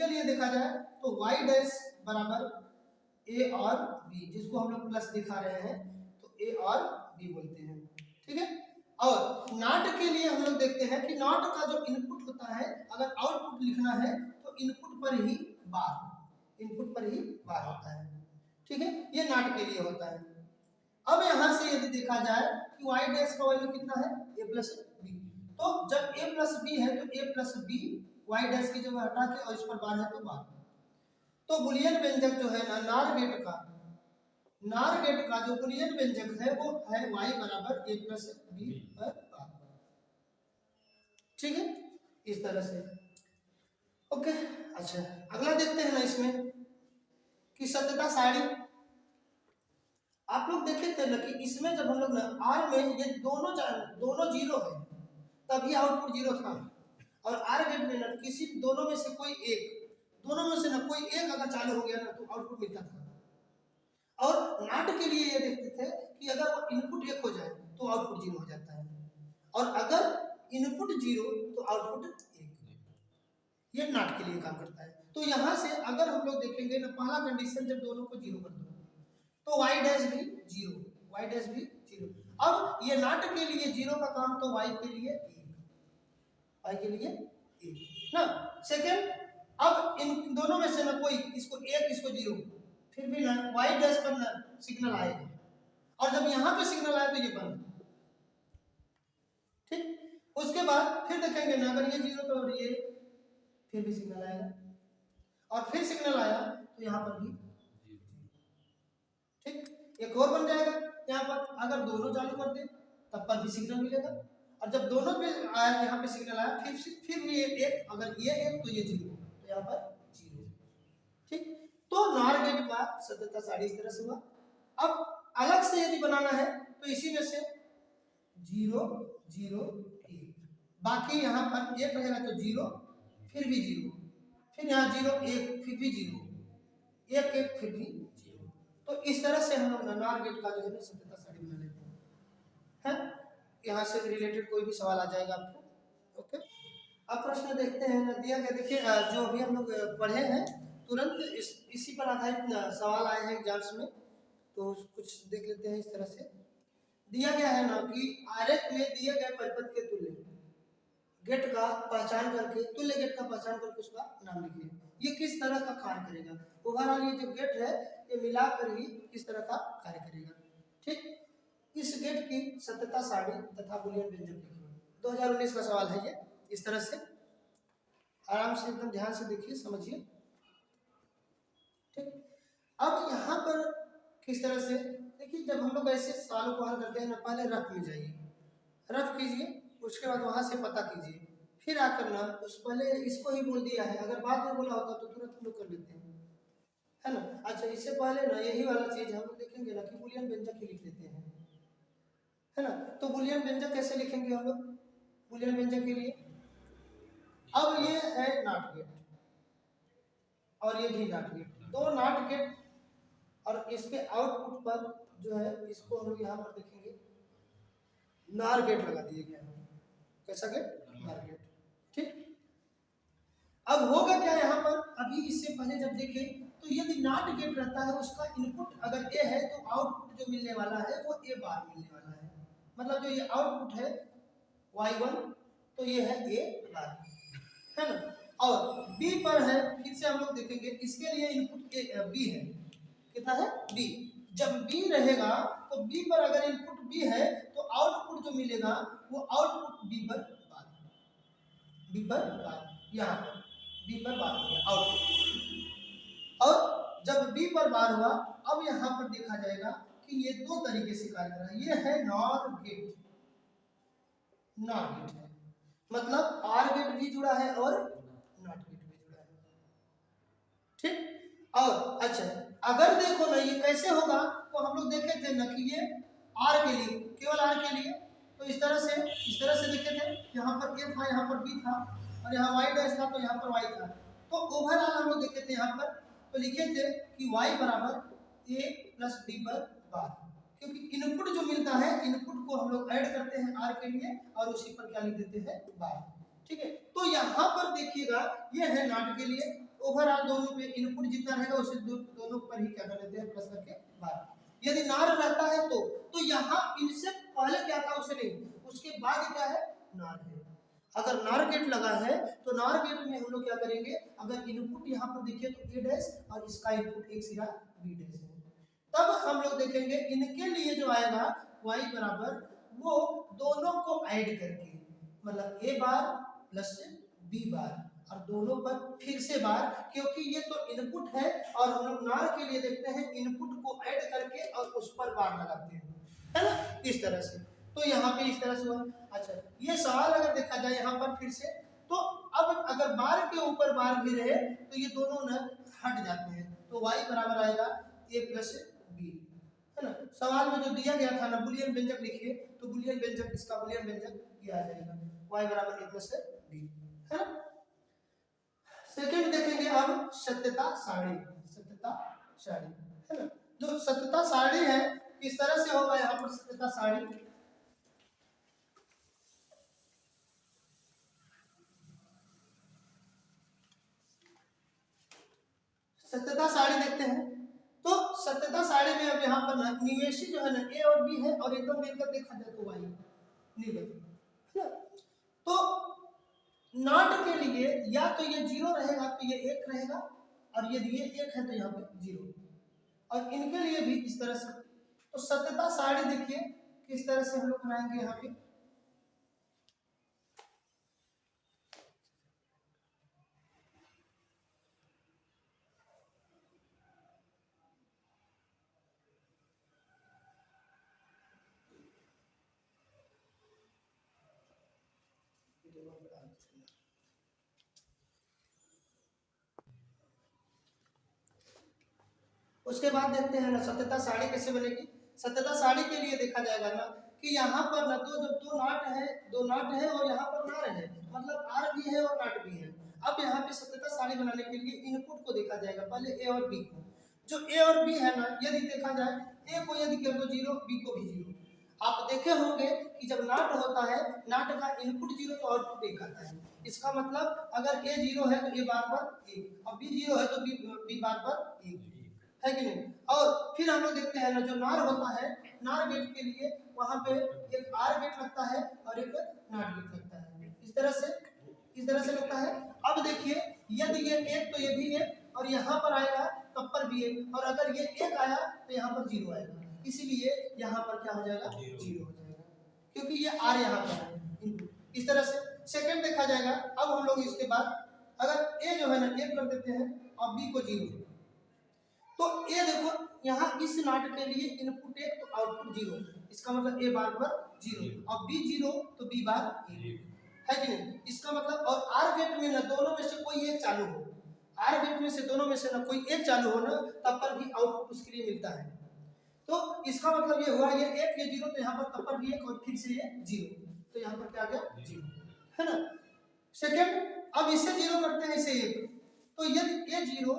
लिए देखा जाए तो y डैश बराबर a और b, जिसको हम लोग प्लस दिखा रहे हैं तो a और b बोलते हैं, ठीक है। और नॉट के लिए हम लोग देखते हैं कि नॉट का जो इनपुट होता है अगर आउटपुट लिखना है तो इनपुट पर ही बार होता है, ठीक है, ये नॉट के लिए होता है। अब यहां से यदि देखा जाए कि y डैश का वैल्यू कितना है a प्लस b, तो जब a प्लस b है तो a plus b y dash की जगह हटा के और इस पर बार है तो बार, तो बुलियन व्यंजक जो है ना नार गेट का जो बुलियन व्यंजक है वो है y बराबर a प्लस b पर बार, ठीक है, इस तरह से। ओके, अच्छा अगला देखते हैं ना इसमें कि सत्यता सारणी। आप लोग देखे थे ना कि इसमें जब हम लोग ना आर में ये दोनों जीरो है तभी आउटपुट जीरो था, और आर गेट में ना किसी दोनों में से कोई एक अगर चालू हो गया ना तो आउटपुट मिलता था। और नॉट के लिए ये देखते थे कि अगर वो इनपुट एक हो जाए तो आउटपुट जीरो हो जाता है, और अगर इनपुट जीरो तो आउटपुट एक, ये नॉट के लिए काम करता है। तो यहाँ से अगर हम लोग देखेंगे ना पहला कंडीशन जब दोनों को जीरो कर दो तो y डैश भी जीरो। अब ये नॉट के लिए जीरो का काम तो y के लिए एक ना। सेकंड, अब इन दोनों में से ना कोई इसको एक इसको जीरो, फिर भी ना y डैश पर ना सिग्नल आएगा, और जब यहाँ पे सिग्नल आए तो ये बंद, ठीक। उसके बाद फिर देखेंगे ना अगर ये जीरो तो और ये फिर भी सिग्नल आएगा, और फिर सिग्नल आया तो यहाँ पर भी, ठीक, एक और बन जाएगा यहाँ पर। अगर दोनों चालू कर दे तब पर भी सिग्नल मिलेगा, और जब दोनों पे आया यहाँ पे सिग्नल आया फिर भी एक, अगर ये एक तो ये जीरो, तो यहाँ पर जीरो, ठीक। तो नॉर गेट का सत्यता सारणी इस तरह से हुआ। अब अलग से यदि बनाना है तो इसी में से 0 0 1, बाकी यहाँ पर एक रहेगा तो जीरो, फिर भी जीरो, फिर यहाँ 0 1 फिर भी जीरो, 1 1 फिर भी जीरो। तो इस तरह से हम लोग नॉर गेट का जो है सत्यता सारणी बना लेते हैं। यहाँ से रिलेटेड कोई भी सवाल आ जाएगा आपको। ओके, अब प्रश्न देखते हैं ना दिया गया। देखिए जो अभी हम लोग पढ़े हैं तुरंत इसी पर आधारित सवाल आए हैं एग्जाम्स में, तो कुछ देख लेते हैं। इस तरह से दिया गया है ना कि आरेख में दिए गए परिपथ के तुल्य गेट का पहचान करके उसका नाम लिखिए। ये किस तरह का कार्य करेगा। ओवरऑल ये जो गेट है ये मिलाकर ही किस तरह का कार्य करेगा, ठीक। इस गेट की सत्यता सारणी तथा बुलियन व्यंजक लिखिए। 2019 का सवाल है ये। इस तरह से आराम से एकदम ध्यान से देखिए, समझिए। ठीक। अब यहाँ पर किस तरह से देखिए, जब हम लोग ऐसे सवालों को हल करते हैं ना, पहले रफ में जाइए, रफ कीजिए, उसके बाद वहाँ से पता कीजिए, फिर आकर ना उस पहले इसको ही बोल दिया है, अगर बाद में बोला होता तो तुरंत हम लोग कर लेते हैं, है ना। अच्छा, इससे पहले ना यही वाला चीज हम लोग देखेंगे ना कि बुलियन व्यंजक ही लिख लेते हैं, है ना। तो बुलियन व्यंजक कैसे लिखेंगे हम लोग, बुलियन व्यंजक के लिए, अब ये है नॉट गेट और ये भी नॉट गेट, दो नॉट गेट, और इसके आउटपुट पर जो है इसको हम लोग यहाँ पर देखेंगे नार गेट लगा दिए गया है। कैसा गेट, नार गेट, ठीक। अब होगा क्या यहाँ पर, अभी इससे पहले जब देखें तो यदि नॉट गेट रहता है, उसका इनपुट अगर ए है तो आउटपुट जो मिलने वाला है वो ए बार मिलने वाला है, मतलब जो ये आउटपुट है y1 तो ये है ए बार, है ना। और बी पर है, फिर से हम लोग देखेंगे, इसके लिए इनपुट ए बी है, कितना है बी, जब बी रहेगा तो बी पर अगर इनपुट बी है तो आउटपुट जो मिलेगा वो आउटपुट बी पर बार, बी पर बार, यहाँ पर बी पर बार हो गया आउटपुट। और जब बी पर बार हुआ, अब यहाँ पर देखा जाएगा कि ये दो तरीके से कार्य कर रहा है, ये है नॉर गेट, नॉर गेट है, मतलब आर गेट भी जुड़ा है और नॉट गेट भी जुड़ा है, ठीक। और अच्छा, अगर देखो ना ये कैसे होगा, तो हम लोग देखे थे ना कि ये आर के लिए, केवल आर के लिए, तो इस तरह से देखे थे, यहाँ पर ए था, यहाँ पर बी था, और यहाँ वाई डैश था, तो यहाँ पर वाई था। तो ओवरऑल हम लोग देखे थे यहाँ पर, तो लिखे थे कि वाई बराबर ए प्लस बी पर बार, क्योंकि इनपुट जो मिलता है, इनपुट को हम लोग ऐड करते हैं आर के लिए और उसी पर क्या लिख देते हैं बार, ठीक है। तो यहाँ पर देखिएगा ये है नॉट के लिए, ओवरऑल दोनों पे इनपुट जितना रहेगा उसे दोनों पर ही क्या कर देते हैं प्लस करके बार। यदि नार रहता है तो यहाँ इनसे पहले क्या था उसे नहीं, उसके बाद क्या है नार है। अगर नार गेट लगा है तो नार गेट में हम लोग क्या करेंगे, अगर इनपुट यहाँ पर देखिए तो ए डैश और इसका इनपुट एक सिरा बी डैश है, तब हम लोग देखेंगे इनके लिए जो आएगा y बराबर वो दोनों को ऐड करके, मतलब ए बार प्लस बी बार, और दोनों पर फिर से बार, क्योंकि ये तो इनपुट है और हम लोग नार के लिए देखते हैं इनपुट को ऐड करके और उस पर बार लगाते हैं, है ना, इस तरह से। तो यहाँ पे इस तरह से हुआ। अच्छा, ये सवाल अगर देखा जाए यहाँ पर फिर से, तो अब अगर बार के ऊपर बार भी रहे तो ये दोनों न हट जाते हैं, तो y बराबर आएगा a प्लस बी, है ना। सवाल में जो दिया गया था ना बुलियन व्यंजक लिखिए, तो बुलियन व्यंजक, इसका बुलियन व्यंजक ये आ जाएगा y बराबर a प्लस बी, है ना। सेकंड देखेंगे अब सत्यता सारणी, सत्यता सारणी, है ना। जो सत्यता सारणी है किस तरह से होगा यहाँ पर सत्यता सारणी, सत्यता सारणी देखते हैं। तो सत्यता सारणी में अब यहाँ पर ना निवेशी जो है ना ए और बी है, और एकदम मिलकर देखा जाए तो वाई निवेश, है ना। तो नॉट के लिए या तो ये जीरो रहेगा तो ये एक रहेगा, और यदि ये एक है तो यहाँ पे जीरो, और इनके लिए भी इस तरह से। तो सत्यता सारणी देखिए किस तरह से हम लोग बनाएंगे यहाँ पे, उसके बाद देखते हैं ना सत्यता सारणी कैसे बनेगी। सत्यता सारणी के लिए देखा जाएगा ना कि यहाँ पर ना तो जब दो नाट है और यहाँ पर नार है, मतलब आर भी है और नाट भी है। अब यहाँ पे सत्यता सारणी बनाने के लिए इनपुट को देखा जाएगा, पहले ए और बी को। जो ए और बी है ना, यदि देखा जाए ए को यदि कर दो जीरो, बी को भी जीरो। आप देखे होंगे कि जब नाट होता है, नाट का इनपुट जीरो तो आउटपुट एक आता है। इसका मतलब अगर ए जीरो है तो ए बार पर एक, और बी जीरो है तो बी बार पर एक, है कि नहीं। और फिर हम लोग देखते हैं ना जो नार होता है, नार गेट के लिए वहां पे एक आर गेट लगता है और एक नाट गेट लगता है, इस तरह से लगता है। अब देखिए यदि ये एक तो ये भी एक, और यहाँ पर आएगा तब पर भी एक, और अगर ये एक आया तो यहाँ पर जीरो आएगा, इसीलिए यहाँ पर क्या हो जाएगा जीरो हो जाएगा, क्योंकि ये आर यहाँ पर है। इस तरह से सेकंड देखा जाएगा। अब हम लोग इसके बाद अगर ए जो है ना एक कर देते हैं और बी को जीरो, तो ये देखो यहाँ इस नाट के लिए इनपुट 1 तो आउटपुट 0, इसका मतलब ए बार पर 0, और बी 0 तो बी बार 1 है कि नहीं। इसका मतलब और आर गेट में ना दोनों में से कोई एक चालू हो, आर गेट में से दोनों में से ना कोई एक चालू हो ना, तब पर भी आउटपुट उसके लिए मिलता है। तो इसका मतलब ये हुआ ये 1 ये 0, तो यहाँ पर तब पर भी 1 और फिर से ये 0, तो यहाँ पर क्या आ गया 0 है ना। सेकंड अब इसे 0 करते हैं इसे 1, तो यदि ए 0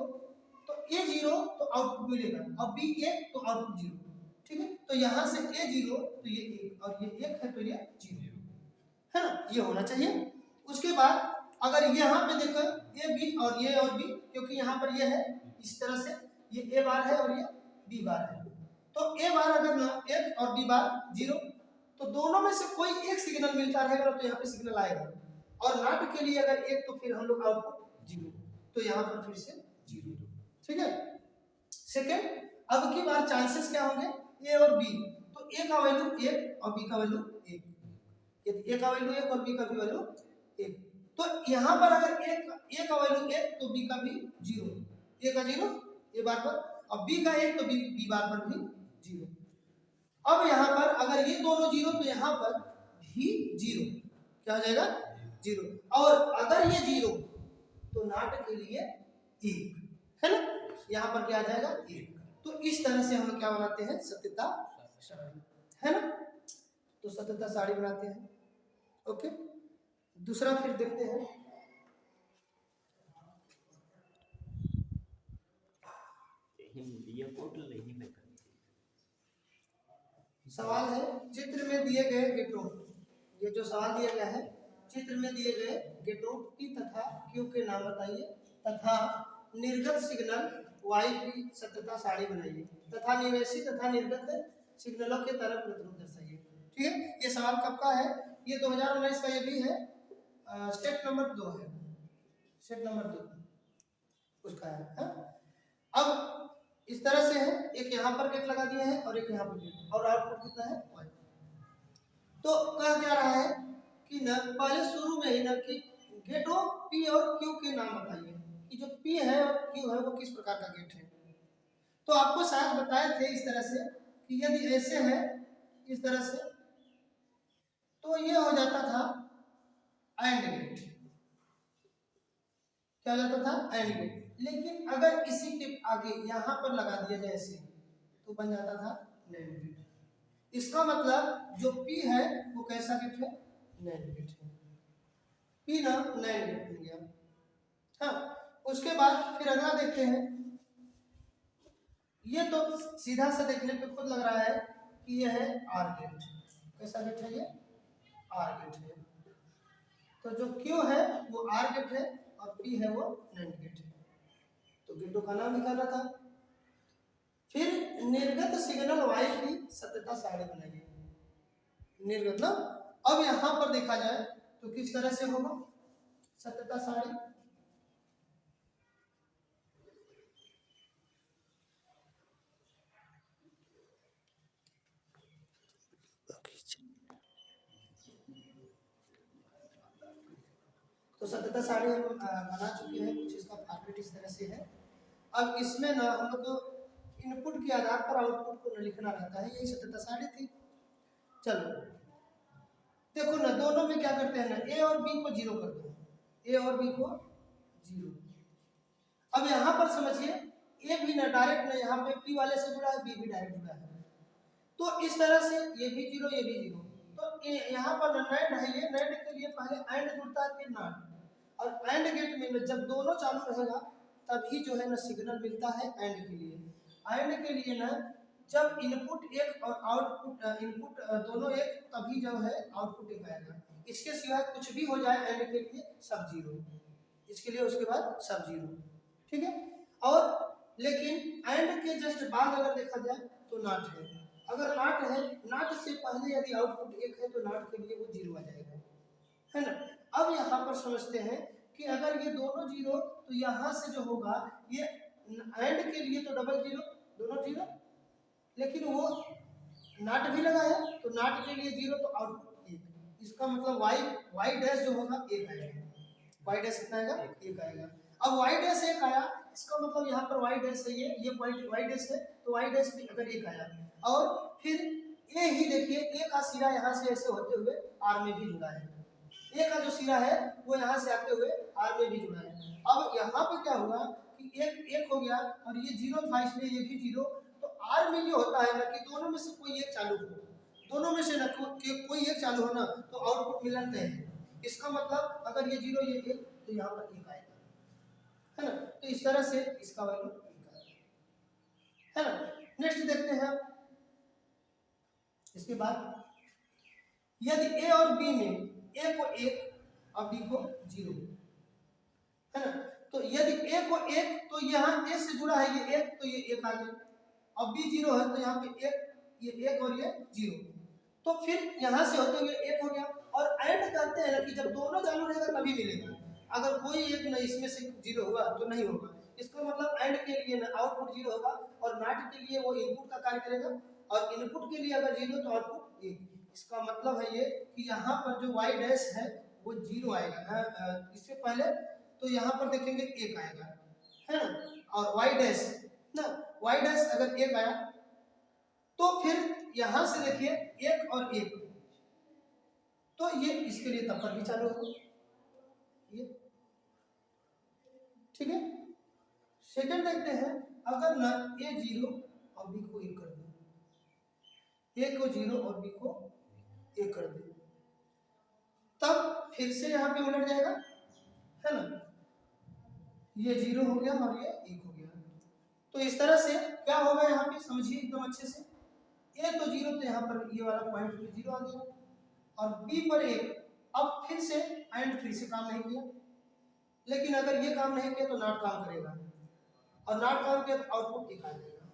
तो ए 0 तो आउटपुट मिलेगा, और बी 1 तो आउटपुट 0, ठीक है। तो यहाँ से ए 0 तो ये 1 और ये 1 है तो ये 0 है ना, ये होना चाहिए। उसके बाद अगर यहाँ पे देखो ए बी और ये और बी, क्योंकि यहाँ पर ये है इस तरह से, ये ए बार है और ये बी बार है, तो ए बार अगर ना 1 और बी बार 0, तो दोनों में से कोई एक सिग्नल मिलता रहेगा तो यहाँ पे सिग्नल आएगा, और नाट के लिए अगर 1 तो फिर हम लोग आउटपुट 0, तो यहाँ पर फिर से 0, ठीक है। सेकेंड अब की बार चांसेस क्या होंगे ए और बी, तो ए का वैल्यू 1 और बी का वैल्यू 1, यदि ए का वैल्यू 1 और बी का भी वैल्यू 1, तो यहाँ पर अगर ए का वैल्यू 1 तो बी का भी 0, ए का 0 ए बार पर, और बी का 1 तो बी बार पर भी 0। अब यहाँ पर अगर ये दोनों 0 तो यहाँ पर भी 0, क्या हो जाएगा 0, और अगर ये 0 तो नाट के लिए 1 है ना, यहाँ पर क्या आ जाएगा 1। तो इस तरह से हम क्या बनाते हैं सत्यता सारणी, है ना, तो सत्यता सारणी बनाते हैं। ओके, दूसरा फिर देखते हैं। सवाल है चित्र में दिए गए गेटों, ये जो सवाल दिया गया है चित्र में दिए गए गेटों पी तथा क्यू के नाम बताइए तथा निर्गत सिग्नल वाई की सत्यता सारणी बनाइए तथा निवेशी तथा निर्गत सिग्नलों के तरफ प्रतिरूप दर्शाइए। ठीक है, ये सवाल कब का है, ये 2019 का ये भी है, स्टेप नंबर 2 है, स्टेप नंबर 2 उसका है, हा? अब इस तरह से है, एक यहाँ पर गेट लगा दिया है और एक यहाँ पर गेट, और आउटपुट कितना है 1। तो कह क्या रहा है कि न पहले शुरू में ही न कि गेटों पी और क्यू के नाम बताइए कि जो पी है और क्यू है वो किस प्रकार का गेट है। तो आपको शायद बताए थे इस तरह से कि यदि ऐसे है इस तरह से तो ये हो जाता था एंड गेट, क्या हो जाता था एंड गेट। लेकिन अगर इसी के आगे यहाँ पर लगा दिया जाए ऐसे तो बन जाता था नैंड गेट। इसका मतलब जो P है वो कैसा गेट है, नैंड गेट है, P ना नैंड गेट बन गया। हाँ, उसके बाद फिर अगला देखते हैं। ये तो सीधा सा देखने पे खुद लग रहा है कि यह है आर गेट, कैसा गेट है ये आर गेट है। तो जो Q है वो आर गेट है और P है वो नैंड गेट है, तो गेटों का नाम निकालना था। फिर निर्गत सिग्नल वाई की सत्यता सारणी बनाइए, निर्गत ना। अब यहां पर देखा जाए तो किस तरह से होगा सत्यता सारणी, तो सत्यता सारणी हम बना चुके हैं, कुछ इसका फॉर्मेट इस तरह से है। अब इसमें ना हम लोग इनपुट के आधार पर आउटपुट को लिखना रहता है, यही सत्यता सारणी थी। चलो देखो ना, दोनों में क्या करते हैं ना, ए और बी को 0 कर दो, ए और बी को 0। अब यहाँ पर समझिए ए भी ना डायरेक्ट ना यहाँ पे पी वाले से जुड़ा है, बी भी डायरेक्ट जुड़ा है, तो इस तरह से ये भी 0 ये भी 0। तो यहाँ पर नैंड है, ये नैंड के लिए पहले एंड जुड़ता है फिर नॉट, और एंड गेट में जब दोनों चालू रहेगा तभी जो है ना सिग्नल मिलता है एंड के लिए। एंड के लिए ना जब इनपुट 1 और आउटपुट इनपुट दोनों 1 तभी जो है आउटपुट 1 आएगा। इसके सिवाय कुछ भी हो जाए एंड के लिए सब 0, इसके लिए उसके बाद सब 0, ठीक है। और लेकिन एंड के जस्ट बाद अगर देखा जाए तो नॉट है, अगर नॉट है, नॉट से पहले यदि आउटपुट 1 है तो नॉट के लिए वो 0 आ जाएगा, है ना। अब यहाँ पर समझते हैं कि अगर ये दोनों 0 तो यहाँ से जो होगा ये एंड के लिए तो डबल 0 दोनों 0, लेकिन वो नॉट भी लगा है तो नॉट के लिए 0 तो आउटपुट 1, इसका मतलब y डैश जो होगा 1 आएगा, y डैश कितना आएगा 1 आएगा। अब y डैश 1 आया इसका मतलब यहाँ पर वाई डैश है, ये पॉइंट वाई डैश है, तो वाई डैश भी अगर एक आया और फिर ए ही देखिए, ए का सिरा यहाँ से ऐसे होते हुए आर में भी जुड़ा है, ए का जो सिरा है वो यहाँ से आते हुए आर में भी जुड़ा है। अब यहाँ पे क्या हुआ कि एक हो गया और ये जीरो था इसलिए ये भी जीरो, तो आर में ये होता है ना कि दोनों में से कोई एक चालू हो, दोनों में से ना कोई एक चालू हो ना तो आउटपुट मिलना तय है। इसका मतलब अगर ये जीरो ये एक तो यहाँ पर एक आएगा, है ना, तो इस तरह से इसका वैल्यू एक आएगा, है ना। नेक्स्ट देखते हैं इसके बाद, यदि ए और बी में ए को एक और बी को जीरो, है ना, तो यदि ए को एक तो यहाँ ए से जुड़ा है ये एक, तो ये एक आ गया, अब बी जीरो है तो यहाँ पे एक, ये एक और ये जीरो, तो फिर यहाँ से होते हुए एक हो गया। और एंड करते हैं ना कि जब दोनों चालू रहेगा तभी मिलेगा, अगर कोई एक ना इसमें से जीरो हुआ तो नहीं होगा। इसका मतलब एंड के लिए ना आउटपुट जीरो होगा और नॉट के लिए वो इनपुट का कार्य करेगा, और इनपुट के लिए अगर जीरो तो आउटपुट एक। इसका मतलब है ये कि यहाँ पर जो वाई डैश है वो जीरो आएगा, इससे पहले तो यहाँ पर देखेंगे एक आएगा, है ना, और वाई डैश ना, वाई डैश अगर एक आया तो फिर यहां से देखिए एक और एक, तो ये इसके लिए तब पर भी चालू होगा, ये ठीक है। सेकंड देखते हैं, अगर ना ए जीरो और बी को एक कर दे, ए को जीरो और बी को एक कर दे, तब फिर से यहाँ पे उलट जाएगा, है ना, ये जीरो हो गया और ये एक हो गया। तो इस तरह से क्या होगा यहाँ पे समझिए एकदम अच्छे से, ए तो जीरो तो यहाँ पर ये वाला पॉइंट पे जीरो आ गया और बी पर एक, अब फिर से एंड फिर से काम नहीं किया, लेकिन अगर ये काम नहीं किया तो नॉट काम करेगा और नॉट काम किया तो आउटपुट एक आ जाएगा,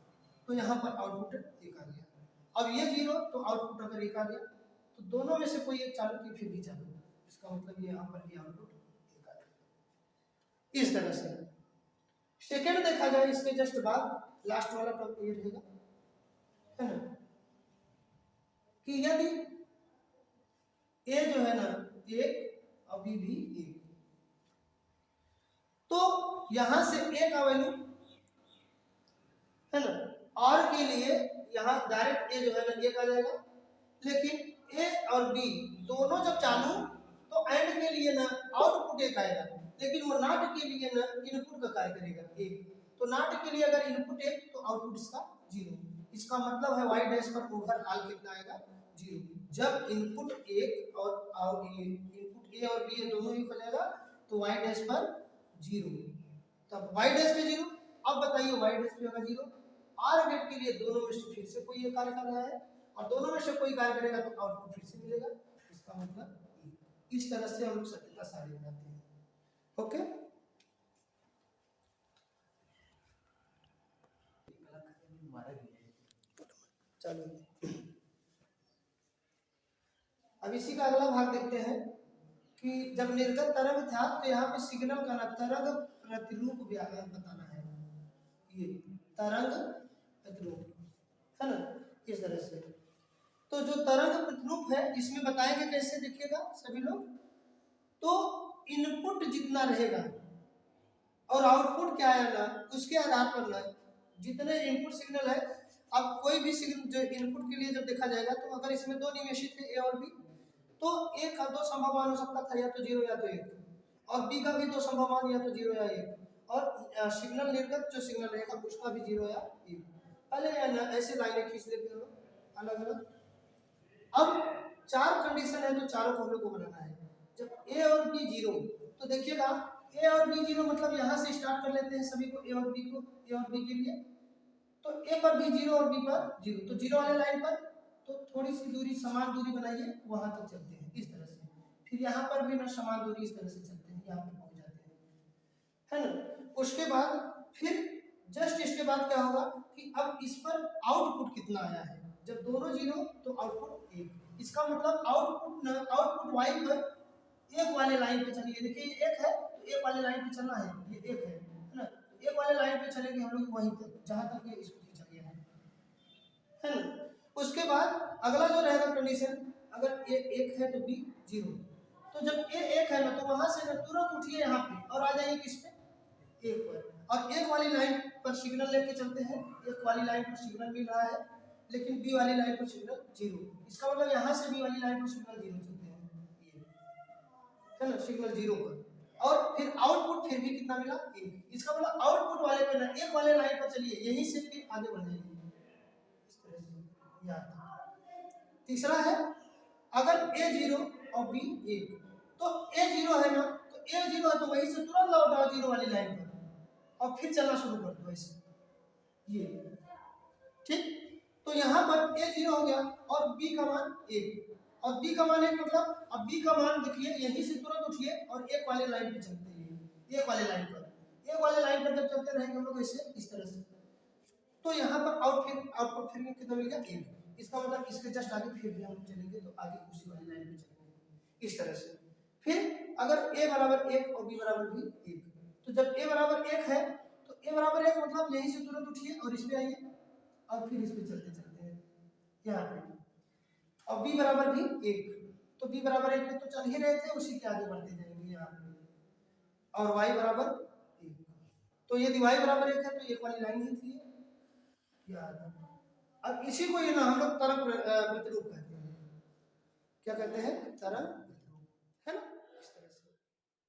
तो यहाँ पर आउटपुट एक आ गया। अब ये जीरो तो आउटपुट अगर एक आ गया तो दोनों में से कोई एक चालू की फिर भी चालू, इसका मतलब ये यहाँ पर भी आउटपुट एक आ जाएगा। इस तरह से सेकेंड देखा जाए इसके जस्ट बाद लास्ट वाला टॉपिक ये रहेगा, है ना, कि यदि ए जो है ना एक अभी भी एक, तो यहां से ए का वैल्यू, है ना, और के लिए यहां डायरेक्ट ए जो है ना एक आ जाएगा, लेकिन ए और बी दोनों जब चालू तो एंड के लिए ना आउटपुट एक आएगा, लेकिन वो नॉट के लिए ना इनपुट का कार्य करेगा एक, तो नॉट के लिए अगर इनपुट एक तो आउटपुट इसका जीरो। इसका मतलब है वाई डैश पर ओवरऑल कितना आएगा, जीरो। जब इनपुट एक और इनपुट ए और बी दोनों एक हो जाएगा तो वाई डैश पर जीरो, तब वाई डैश पे जीरो। अब बताइए वाई डैश पे होगा जीरो, आर गेट के लिए दोनों में से फिर से कोई एक कार्य कर रहा है और दोनों में से कोई कार्य करेगा तो आउटपुट फिर से मिलेगा, इसका मतलब इस तरह से हम लोग सत्यता सारी बनाते हैं। ओके, चलो अब इसी का अगला भाग देखते हैं कि जब निर्गत तरंग था तो यहाँ पे सिग्नल का ना तरंग प्रतिरूप बताना है, ये तरंग प्रतिरूप, है ना, इस तरह से। तो जो तरंग प्रतिरूप है इसमें बताएंगे कैसे, देखिएगा सभी लोग। तो इनपुट जितना रहेगा और आउटपुट क्या आएगा उसके आधार पर ना जितने इनपुट सिग्नल है, अब कोई भी सिग्नल जो इनपुट के लिए जब देखा जाएगा तो अगर इसमें दो निवेशित है ए और बी, तो ए का दो संभव मान हो सकता था, या तो जीरो या तो एक, और बी का भी दो संभव मान या तो जीरो या एक, और सिग्नल निर्गत जो सिग्नल रहेगा उसका भी जीरो या एक। पहले ऐसे लाइनें खींच लेते हैं अलग अलग। अब चार कंडीशन है तो चारों को हम लोग को बनाना है। जब ए और बी जीरो, तो देखिएगा ए और बी जीरो मतलब यहाँ से स्टार्ट कर लेते हैं सभी को, ए और बी को, ए और बी के लिए। तो ए पर भी जीरो और बी पर जीरो, तो जीरो वाले लाइन पर तो थोड़ी सी दूरी समान दूरी बनाइए, वहां तक चलते हैं इस तरह से। फिर यहाँ पर भी ना समान दूरी इस तरह से चलते हैं, यहाँ पे पहुंच जाते हैं, है ना। उसके बाद फिर जस्ट इसके बाद क्या होगा कि अब इस पर आउटपुट कितना आया है, जब दोनों जीरो तो आउटपुट एक। इसका मतलब आउटपुट वाई पर एक वाले लाइन पे चलिए, देखिए एक है तो एक वाले लाइन पे चलना है, ये एक है ना, एक वाले लाइन पे चलेंगे हम लोग वहीं तक जहां तक ये इसको खींचा गया है ना। उसके बाद अगला जो रहेगा कंडीशन, अगर ए एक है तो बी जीरो, तो जब ए एक है ना तो वहां से ना तुरंत उठिए यहाँ पे और आ जाइए किस पे, एक पर। और एक वाली लाइन पर सिग्नल लेके चलते हैं, एक वाली लाइन पर सिग्नल मिल रहा है लेकिन बी वाली लाइन पर सिग्नल जीरो, इसका मतलब यहाँ से बी वाली लाइन पर सिग्नल जीरो चलते हैं, ये है ना, सिग्नल जीरो पर। और फिर आउटपुट फिर भी कितना मिला, एक। इसका मतलब आउटपुट वाले पे ना एक वाले लाइन पर चलिए, यहीं से फिर आगे बढ़ जाएंगे इस तरह से, याद। तीसरा है अगर ए जीरो और बी एक, तो ए जीरो है ना, तो ए जीरो है तो वहीं से तुरंत लौट आओ जीरो वाली लाइन पर और फिर चलना शुरू कर दो ऐसे, ये ठीक। तो यहाँ पर ए जीरो हो गया और बी का मान एक, और बी का मान एक मतलब अब बी का मान देखिए यहीं से तुरंत उठिए और एक वाले लाइन पे चलते हैं, एक वाले लाइन पर, एक वाले लाइन पर जब चलते रहेंगे हम लोग ऐसे इस तरह से, तो यहाँ पर आउटपुट फिर कितना मिल गया, एक। इसका मतलब इसके जस्ट आगे फिर भी हम चलेंगे तो आगे उसी वाली लाइन पे चलेंगे इस तरह से। फिर अगर ए बराबर एक और बी बराबर भी एक, तो जब ए बराबर एक है तो ए बराबर एक मतलब यहीं से तुरंत उठिए और इस पे आइए और फिर इस पे चलते चलते हैं यहाँ पे, और बी बराबर भी एक, तो बी बराबर एक में तो चल ही रहे थे, उसी के आगे बढ़ते जाएंगे यहाँ पे, और वाई बराबर एक, तो यदि वाई बराबर एक है तो एक वाली लाइन ही थी याद। अब इसी को ये ना हम लोग तरंग प्रतिरूप कहते हैं, क्या कहते हैं, तरंग।